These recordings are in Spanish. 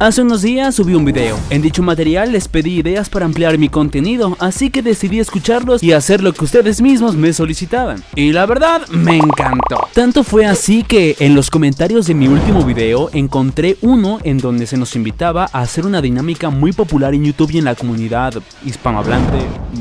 Hace unos días subí un video. En dicho material les pedí ideas para ampliar mi contenido, así que decidí escucharlos y hacer lo que ustedes mismos me solicitaban. Y la verdad, me encantó. Tanto fue así que en los comentarios de mi último video encontré uno en donde se nos invitaba a hacer una dinámica muy popular en YouTube y en la comunidad hispanohablante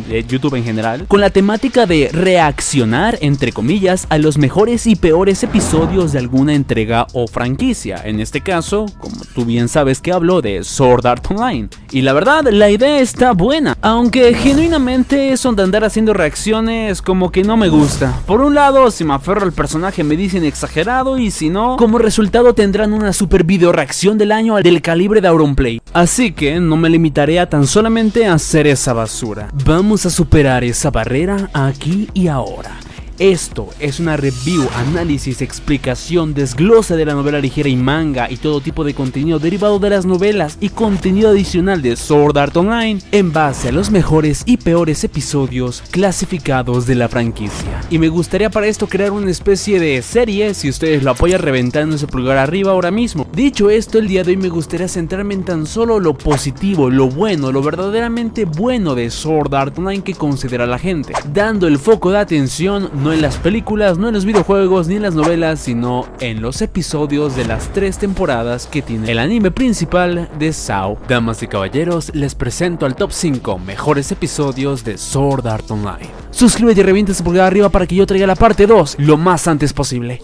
de YouTube en general, con la temática de reaccionar, entre comillas, a los mejores y peores episodios de alguna entrega o franquicia. En este caso, como tú bien sabes que hablo de Sword Art Online. Y la verdad, la idea está buena, aunque genuinamente eso de andar haciendo reacciones como que no me gusta. Por un lado, si me aferro al personaje me dicen exagerado, y si no, como resultado tendrán una super video reacción del año del calibre de Auronplay. Así que no me limitaré a tan solamente hacer esa basura. Vamos a superar esa barrera aquí y ahora. Esto es una review, análisis, explicación, desglose de la novela ligera y manga y todo tipo de contenido derivado de las novelas y contenido adicional de Sword Art Online en base a los mejores y peores episodios clasificados de la franquicia. Y me gustaría para esto crear una especie de serie, si ustedes lo apoyan reventando ese pulgar arriba ahora mismo. Dicho esto, el día de hoy me gustaría centrarme en tan solo lo positivo, lo bueno, lo verdaderamente bueno de Sword Art Online que considera la gente, dando el foco de atención no en las películas, no en los videojuegos ni en las novelas, sino en los episodios de las 3 temporadas que tiene el anime principal de SAO. Damas y caballeros, les presento al top 5 mejores episodios de Sword Art Online. Suscríbete y revienta ese pulgar arriba para que yo traiga la parte 2 lo más antes posible.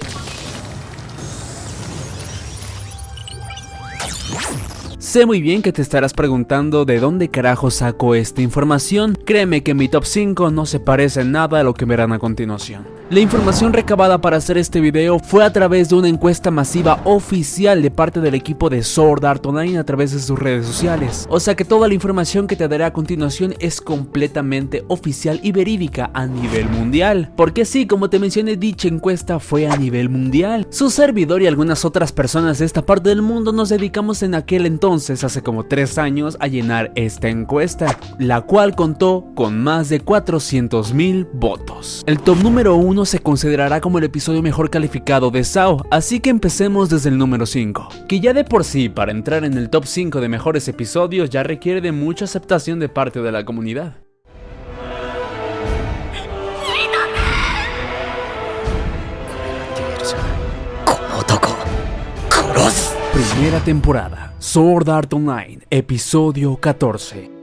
Sé muy bien que te estarás preguntando de dónde carajo saco esta información. Créeme que mi top 5 no se parece en nada a lo que verán a continuación. La información recabada para hacer este video fue a través de una encuesta masiva oficial de parte del equipo de Sword Art Online a través de sus redes sociales. O sea que toda la información que te daré a continuación es completamente oficial y verídica a nivel mundial. Porque sí, como te mencioné, dicha encuesta fue a nivel mundial. Su servidor y algunas otras personas de esta parte del mundo nos dedicamos en aquel entonces, hace como 3 años, a llenar esta encuesta, la cual contó con más de 400,000 votos. El top número 1 se considerará como el episodio mejor calificado de SAO, así que empecemos desde el número 5, que ya de por sí para entrar en el top 5 de mejores episodios ya requiere de mucha aceptación de parte de la comunidad. Primera temporada, Sword Art Online, episodio 14.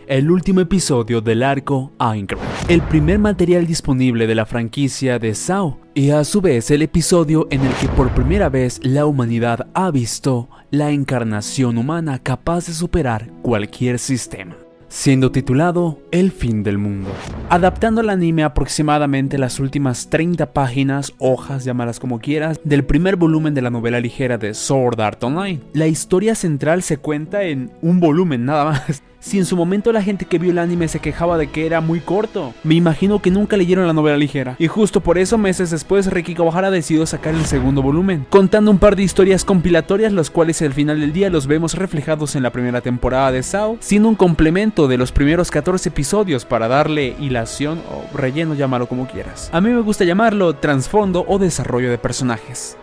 El último episodio del arco Aincrad, el primer material disponible de la franquicia de SAO, y a su vez el episodio en el que por primera vez la humanidad ha visto la encarnación humana capaz de superar cualquier sistema, siendo titulado El fin del mundo. Adaptando al anime aproximadamente las últimas 30 páginas, hojas, llámalas como quieras, del primer volumen de la novela ligera de Sword Art Online. La historia central se cuenta en un volumen nada más. Si en su momento la gente que vio el anime se quejaba de que era muy corto, me imagino que nunca leyeron la novela ligera, y justo por eso meses después Riki Kawahara decidió sacar el segundo volumen, contando un par de historias compilatorias, los cuales al final del día los vemos reflejados en la primera temporada de SAO, siendo un complemento de los primeros 14 episodios para darle hilación o relleno, llámalo como quieras. A mí me gusta llamarlo trasfondo o desarrollo de personajes.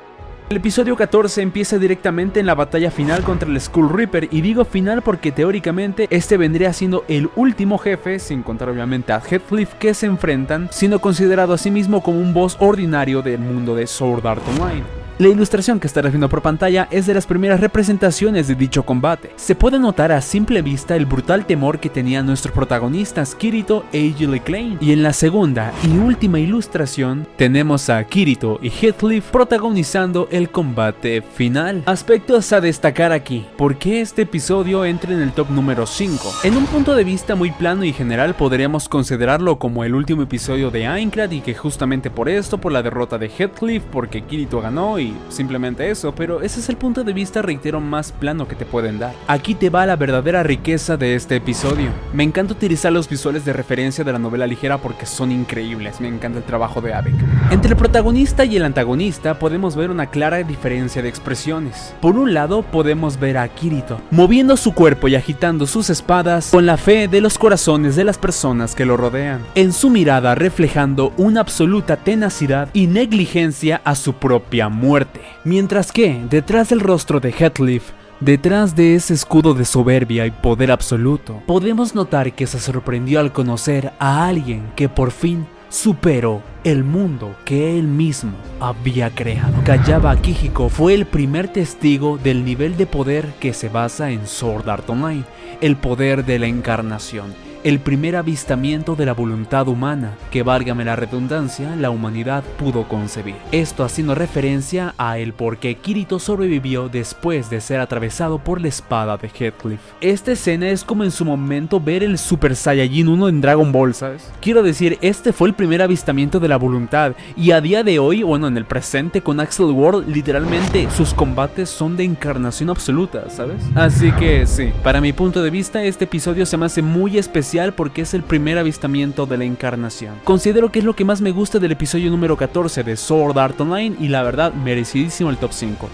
El episodio 14 empieza directamente en la batalla final contra el Skull Reaper, y digo final porque teóricamente este vendría siendo el último jefe, sin contar obviamente a Heathcliff, que se enfrentan, siendo considerado a sí mismo como un boss ordinario del mundo de Sword Art Online. La ilustración que estarás viendo por pantalla es de las primeras representaciones de dicho combate. Se puede notar a simple vista el brutal temor que tenían nuestros protagonistas Kirito e Iggy Klein. Y en la segunda y última ilustración tenemos a Kirito y Heathcliff protagonizando el combate final. Aspectos a destacar aquí. ¿Por qué este episodio entra en el top número 5? En un punto de vista muy plano y general podríamos considerarlo como el último episodio de Aincrad, y que justamente por esto, por la derrota de Heathcliff, porque Kirito ganó y simplemente eso, pero ese es el punto de vista, reitero, más plano que te pueden dar. Aquí te va la verdadera riqueza de este episodio. Me encanta utilizar los visuales de referencia de la novela ligera porque son increíbles, me encanta el trabajo de Abek. Entre el protagonista y el antagonista podemos ver una clara diferencia de expresiones. Por un lado podemos ver a Kirito moviendo su cuerpo y agitando sus espadas con la fe de los corazones de las personas que lo rodean, en su mirada reflejando una absoluta tenacidad y negligencia a su propia muerte. Mientras que, detrás del rostro de Heathcliff, Detrás de ese escudo de soberbia y poder absoluto, podemos notar que se sorprendió al conocer a alguien que por fin superó el mundo que él mismo había creado. Kayaba Akihiko fue el primer testigo del nivel de poder que se basa en Sword Art Online, el poder de la encarnación. El primer avistamiento de la voluntad humana que, válgame la redundancia, la humanidad pudo concebir. Esto haciendo referencia a el por qué Kirito sobrevivió después de ser atravesado por la espada de Heathcliff. Esta escena es como en su momento ver el Super Saiyajin 1 en Dragon Ball, ¿sabes? Quiero decir, este fue el primer avistamiento de la voluntad y a día de hoy, bueno, en el presente con Axel World, literalmente sus combates son de encarnación absoluta, ¿sabes? Así que sí, para mi punto de vista este episodio se me hace muy especial porque es el primer avistamiento de la encarnación. Considero que es lo que más me gusta del episodio número 14 de Sword Art Online y la verdad merecidísimo el top 5.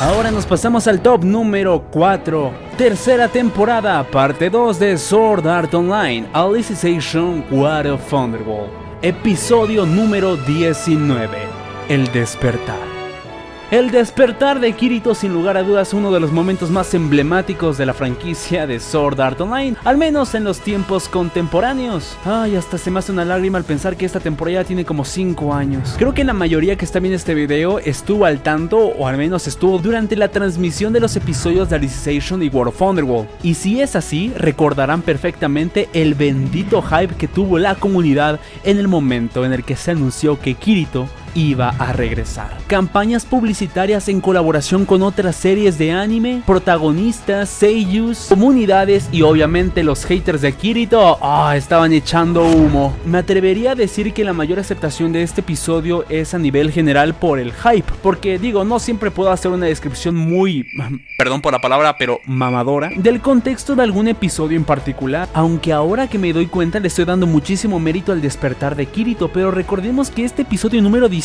Ahora nos pasamos al top número 4, tercera temporada, parte 2 de Sword Art Online, Alicization War of Thunderbolt, episodio número 19, El Despertar. El despertar de Kirito sin lugar a dudas uno de los momentos más emblemáticos de la franquicia de Sword Art Online, al menos en los tiempos contemporáneos. Ay, hasta se me hace una lágrima al pensar que esta temporada tiene como 5 años. Creo que la mayoría que está viendo este video estuvo al tanto, o al menos estuvo durante la transmisión de los episodios de Alicization y War of Thunderbolt. Y si es así, recordarán perfectamente el bendito hype que tuvo la comunidad en el momento en el que se anunció que Kirito iba a regresar. Campañas publicitarias en colaboración con otras series de anime, protagonistas, seiyus, comunidades y obviamente los haters de Kirito estaban echando humo. Me atrevería a decir que la mayor aceptación de este episodio es a nivel general por el hype, porque digo, no siempre puedo hacer una descripción muy, perdón por la palabra, pero mamadora, del contexto de algún episodio en particular, aunque ahora que me doy cuenta le estoy dando muchísimo mérito al despertar de Kirito, pero recordemos que este episodio número 19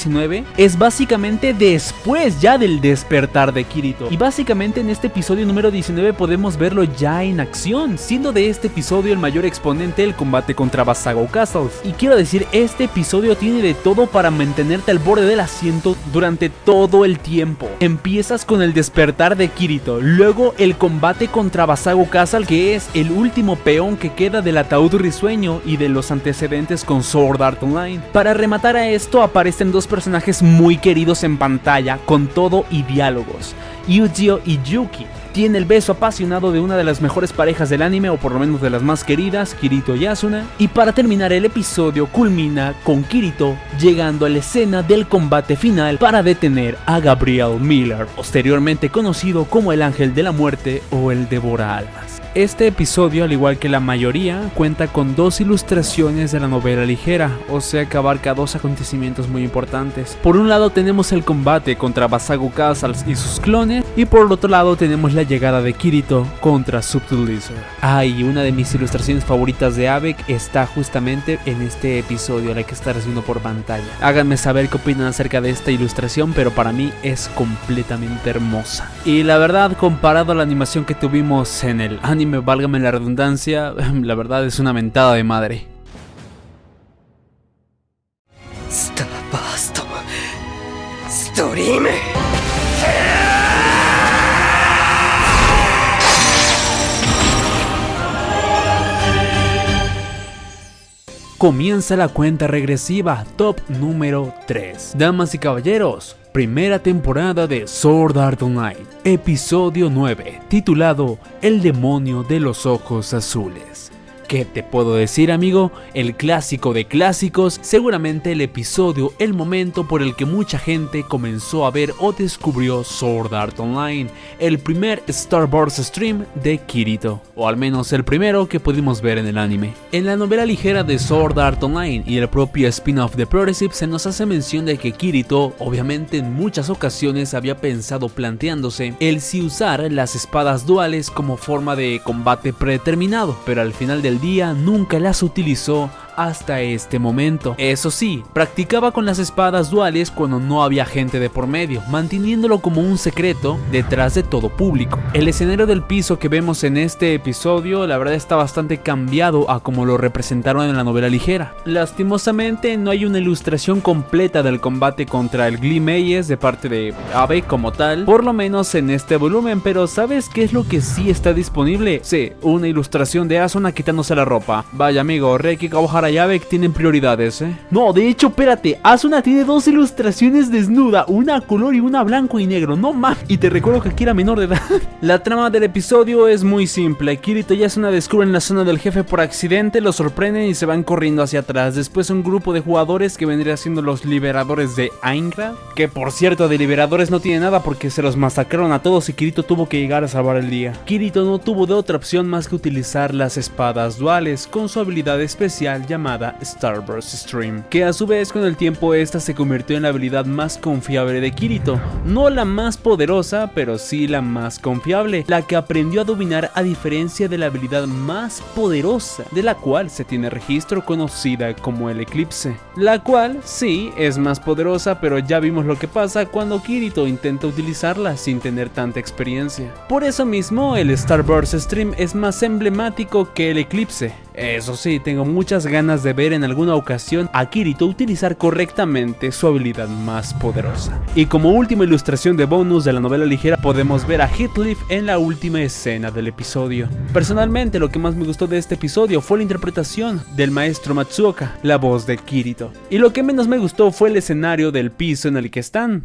es básicamente después ya del despertar de Kirito. Y básicamente en este episodio número 19 podemos verlo ya en acción, siendo de este episodio el mayor exponente el combate contra Basago Castles. Y quiero decir, este episodio tiene de todo para mantenerte al borde del asiento durante todo el tiempo. Empiezas con el despertar de Kirito, luego el combate contra Basago Castle, que es el último peón que queda del ataúd risueño y de los antecedentes con Sword Art Online. Para rematar a esto aparecen dos personajes muy queridos en pantalla, con todo y diálogos, Yujiro y Yuki. Tiene el beso apasionado de una de las mejores parejas del anime, o por lo menos de las más queridas, Kirito y Asuna. Y para terminar el episodio culmina con Kirito llegando a la escena del combate final para detener a Gabriel Miller, posteriormente conocido como el Ángel de la Muerte o el Devora Almas. Este episodio, al igual que la mayoría, cuenta con dos ilustraciones de la novela ligera, o sea que abarca dos acontecimientos muy importantes. Por un lado tenemos el combate contra Basago Castles y sus clones, y por el otro lado tenemos la llegada de Kirito contra Subtle Lizard. Y una de mis ilustraciones favoritas de ABEC está justamente en este episodio, la que está recibiendo por pantalla. Háganme saber qué opinan acerca de esta ilustración, pero para mí es completamente hermosa. Y la verdad, comparado a la animación que tuvimos en el anime, válgame la redundancia, la verdad es una mentada de madre. Starburst Stream. Comienza la cuenta regresiva, top número 3. Damas y caballeros, primera temporada de Sword Art Online, episodio 9, titulado El demonio de los ojos azules. ¿Qué te puedo decir, amigo? El clásico de clásicos, seguramente el episodio, el momento por el que mucha gente comenzó a ver o descubrió Sword Art Online, el primer Starburst stream de Kirito, o al menos el primero que pudimos ver en el anime. En la novela ligera de Sword Art Online y el propio spin-off de Progressive se nos hace mención de que Kirito, obviamente en muchas ocasiones había pensado planteándose el si usar las espadas duales como forma de combate predeterminado, pero al final del día nunca las utilizó hasta este momento. Eso sí, practicaba con las espadas duales cuando no había gente de por medio, manteniéndolo como un secreto detrás de todo público. El escenario del piso que vemos en este episodio la verdad está bastante cambiado a como lo representaron en la novela ligera. Lastimosamente no hay una ilustración completa del combate contra el Glimayes de parte de Abe como tal, por lo menos en este volumen, pero ¿sabes qué es lo que sí está disponible? Sí, una ilustración de Asuna quitándose la ropa. Vaya amigo, Reki Kawahara y Abe tienen prioridades, No, de hecho, espérate, Asuna tiene dos ilustraciones desnuda, una a color y una blanco y negro, no más. Y te recuerdo que aquí era menor de edad. La trama del episodio es muy simple. Kirito y Asuna descubren la zona del jefe por accidente, lo sorprenden y se van corriendo hacia atrás. Después un grupo de jugadores que vendría siendo los liberadores de Aincrad, que por cierto de liberadores no tiene nada porque se los masacraron a todos y Kirito tuvo que llegar a salvar el día. Kirito no tuvo de otra opción más que utilizar las espadas duales con su habilidad especial llamada Starburst Stream, que a su vez con el tiempo esta se convirtió en la habilidad más confiable de Kirito, no la más poderosa pero sí la más confiable, la que aprendió a dominar a diferencia de la habilidad más poderosa de la cual se tiene registro, conocida como el Eclipse, la cual sí es más poderosa pero ya vimos lo que pasa cuando Kirito intenta utilizarla sin tener tanta experiencia. Por eso mismo el Starburst Stream es más emblemático que el Eclipse. Eso sí, tengo muchas ganas de ver en alguna ocasión a Kirito utilizar correctamente su habilidad más poderosa. Y como última ilustración de bonus de la novela ligera podemos ver a Heathcliff en la última escena del episodio. Personalmente lo que más me gustó de este episodio fue la interpretación del maestro Matsuoka, la voz de Kirito. Y lo que menos me gustó fue el escenario del piso en el que están.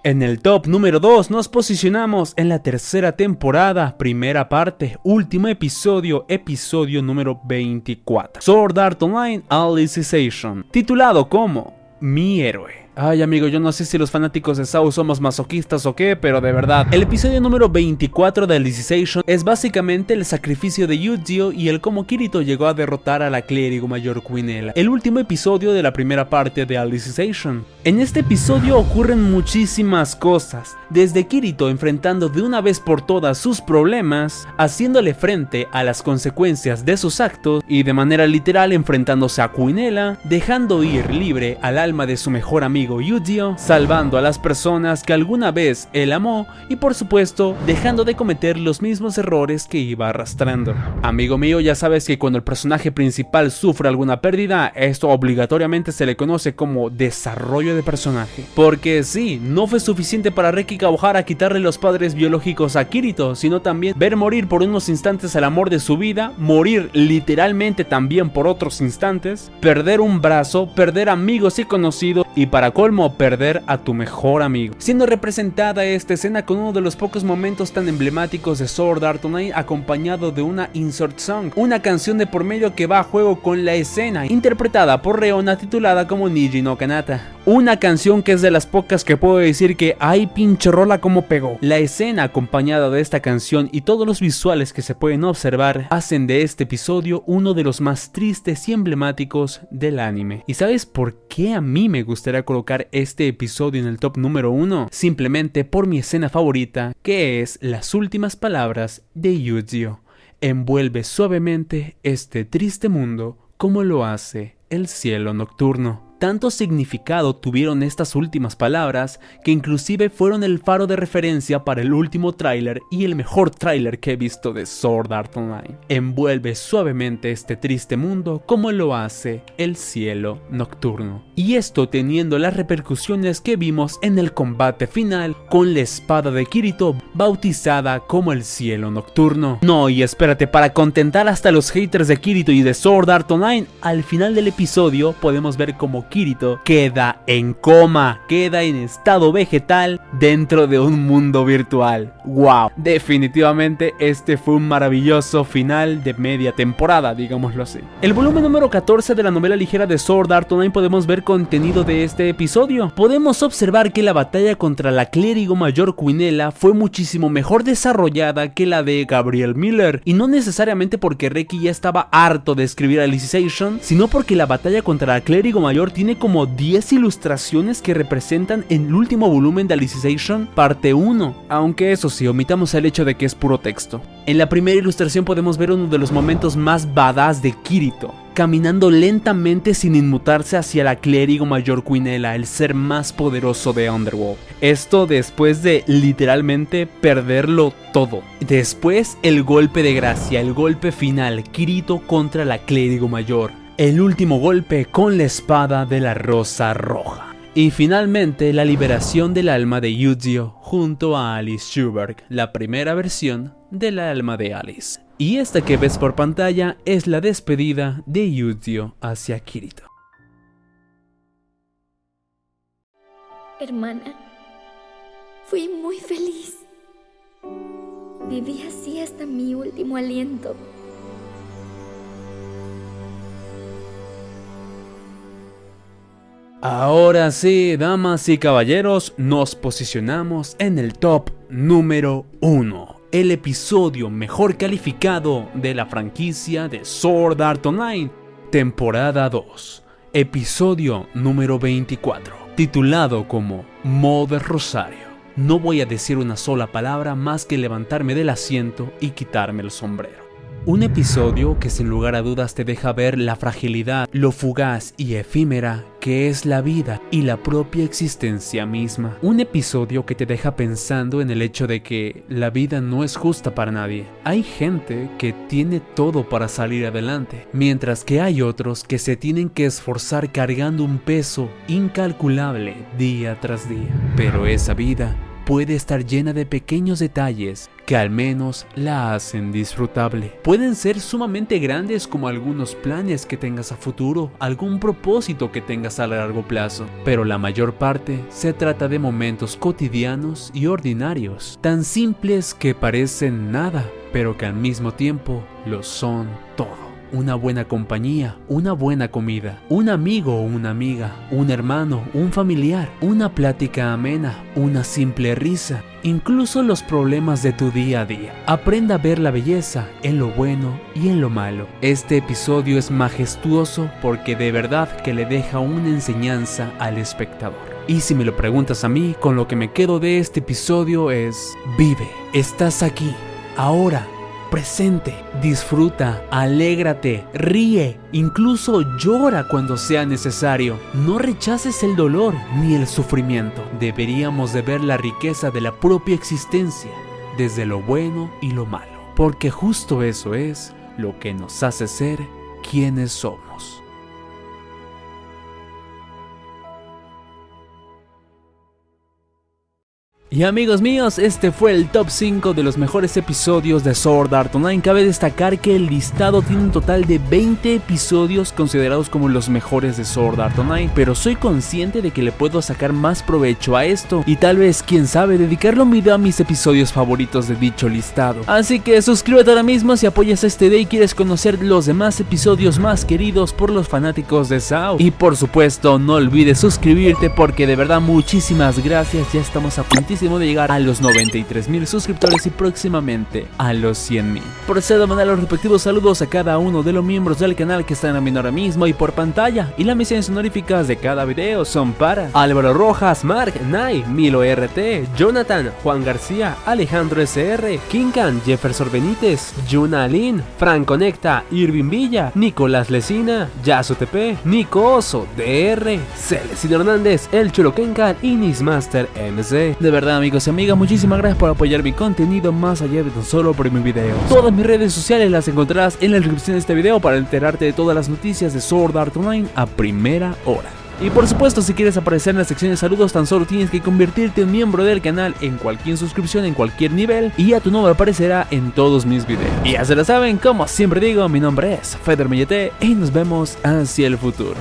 En el top número 2 nos posicionamos en la tercera temporada, primera parte, último episodio, episodio número 24. Sword Art Online Alicization, titulado como Mi Héroe. Ay amigo, yo no sé si los fanáticos de SAO somos masoquistas o qué, pero de verdad, el episodio número 24 de Alicization es básicamente el sacrificio de Yu-Gi-Oh y el cómo Kirito llegó a derrotar a la clérigo mayor Quinella, el último episodio de la primera parte de Alicization. En este episodio ocurren muchísimas cosas, desde Kirito enfrentando de una vez por todas sus problemas, haciéndole frente a las consecuencias de sus actos y de manera literal enfrentándose a Quinella, dejando ir libre al alma de su mejor amigo Yu-Gi-Oh, salvando a las personas que alguna vez él amó y por supuesto dejando de cometer los mismos errores que iba arrastrando. Amigo mío, ya sabes que cuando el personaje principal sufre alguna pérdida, esto obligatoriamente se le conoce como desarrollo de personaje. Porque sí, no fue suficiente para Reki Kawahara quitarle los padres biológicos a Kirito, sino también ver morir por unos instantes al amor de su vida, morir literalmente también por otros instantes, perder un brazo, perder amigos y conocidos y para colmo perder a tu mejor amigo, siendo representada esta escena con uno de los pocos momentos tan emblemáticos de Sword Art Online acompañado de una insert song, una canción de por medio que va a juego con la escena, interpretada por Reona titulada como Niji no Kanata. Una canción que es de las pocas que puedo decir que ay pinche rola como pegó. La escena acompañada de esta canción y todos los visuales que se pueden observar hacen de este episodio uno de los más tristes y emblemáticos del anime. ¿Y sabes por qué a mí me gustaría colocar este episodio en el top número 1? Simplemente por mi escena favorita, que es las últimas palabras de Yu-Gi-Oh. Envuelve suavemente este triste mundo como lo hace el cielo nocturno. Tanto significado tuvieron estas últimas palabras que inclusive fueron el faro de referencia para el último tráiler y el mejor tráiler que he visto de Sword Art Online. Envuelve suavemente este triste mundo como lo hace el cielo nocturno. Y esto teniendo las repercusiones que vimos en el combate final con la espada de Kirito bautizada como el cielo nocturno. No, y espérate, para contentar hasta los haters de Kirito y de Sword Art Online, al final del episodio podemos ver como Kirito queda en coma, queda en estado vegetal dentro de un mundo virtual. ¡Wow! Definitivamente este fue un maravilloso final de media temporada, digámoslo así. El volumen número 14 de la novela ligera de Sword Art Online podemos ver contenido de este episodio. Podemos observar que la batalla contra la clérigo mayor Quinella fue muchísimo mejor desarrollada que la de Gabriel Miller, y no necesariamente porque Reki ya estaba harto de escribir Alicization, sino porque la batalla contra la clérigo mayor tiene como 10 ilustraciones que representan el último volumen de Alicization parte 1, aunque eso sí, omitamos el hecho de que es puro texto. En la primera ilustración podemos ver uno de los momentos más badass de Kirito, caminando lentamente sin inmutarse hacia la clérigo mayor Quinella, el ser más poderoso de Underworld. Esto después de literalmente perderlo todo. Después el golpe de gracia, el golpe final, Kirito contra la clérigo mayor. El último golpe con la espada de la rosa roja. Y finalmente la liberación del alma de Yu-Gi-Oh junto a Alice Schubert, la primera versión del alma de Alice. Y esta que ves por pantalla es la despedida de Yu-Gi-Oh hacia Kirito. Hermana, fui muy feliz. Viví así hasta mi último aliento. Ahora sí, damas y caballeros, nos posicionamos en el top número 1. El episodio mejor calificado de la franquicia de Sword Art Online, temporada 2, episodio número 24, titulado como Mother Rosario. No voy a decir una sola palabra más que levantarme del asiento y quitarme el sombrero. Un episodio que sin lugar a dudas te deja ver la fragilidad, lo fugaz y efímera que es la vida y la propia existencia misma. Un episodio que te deja pensando en el hecho de que la vida no es justa para nadie. Hay gente que tiene todo para salir adelante, mientras que hay otros que se tienen que esforzar cargando un peso incalculable día tras día. Pero esa vida puede estar llena de pequeños detalles que al menos la hacen disfrutable. Pueden ser sumamente grandes como algunos planes que tengas a futuro, algún propósito que tengas a largo plazo, pero la mayor parte se trata de momentos cotidianos y ordinarios, tan simples que parecen nada, pero que al mismo tiempo lo son todo. Una buena compañía, una buena comida, un amigo o una amiga, un hermano, un familiar, una plática amena, una simple risa, incluso los problemas de tu día a día. Aprenda a ver la belleza en lo bueno y en lo malo. Este episodio es majestuoso porque de verdad que le deja una enseñanza al espectador. Y si me lo preguntas a mí, con lo que me quedo de este episodio es: vive, estás aquí, ahora. Presente, disfruta, alégrate, ríe, incluso llora cuando sea necesario. No rechaces el dolor ni el sufrimiento. Deberíamos de ver la riqueza de la propia existencia, desde lo bueno y lo malo, porque justo eso es lo que nos hace ser quienes somos. Y amigos míos, este fue el top 5 de los mejores episodios de Sword Art Online. Cabe destacar que el listado tiene un total de 20 episodios considerados como los mejores de Sword Art Online, pero soy consciente de que le puedo sacar más provecho a esto y tal vez, quién sabe, dedicarle un video a mis episodios favoritos de dicho listado. Así que suscríbete ahora mismo si apoyas este video y quieres conocer los demás episodios más queridos por los fanáticos de SAO. Y por supuesto, no olvides suscribirte porque de verdad muchísimas gracias, ya estamos a puntísimo de llegar a los 93,000 suscriptores y próximamente a los 100,000. Procedo a mandar los respectivos saludos a cada uno de los miembros del canal que están viendo ahora mismo y por pantalla, y las misiones honoríficas de cada video son para Álvaro Rojas, Mark, Nai, Milo RT, Jonathan, Juan García, Alejandro SR, Kinkan, Jefferson Benítez, Yuna Alin, Fran Conecta, Irving Villa, Nicolás Lesina, Yasu TP, Nico Oso, DR, Celestino Hernández, El Chulo Kenkan y Nismaster MC. De verdad, amigos y amigas, muchísimas gracias por apoyar mi contenido más allá de tan solo por mi video. Todas mis redes sociales las encontrarás en la descripción de este video para enterarte de todas las noticias de Sword Art Online a primera hora. Y por supuesto, si quieres aparecer en la sección de saludos, tan solo tienes que convertirte en miembro del canal en cualquier suscripción, en cualquier nivel, y ya tu nombre aparecerá en todos mis videos. Y ya se lo saben, como siempre digo, mi nombre es Feder Mellete y nos vemos hacia el futuro.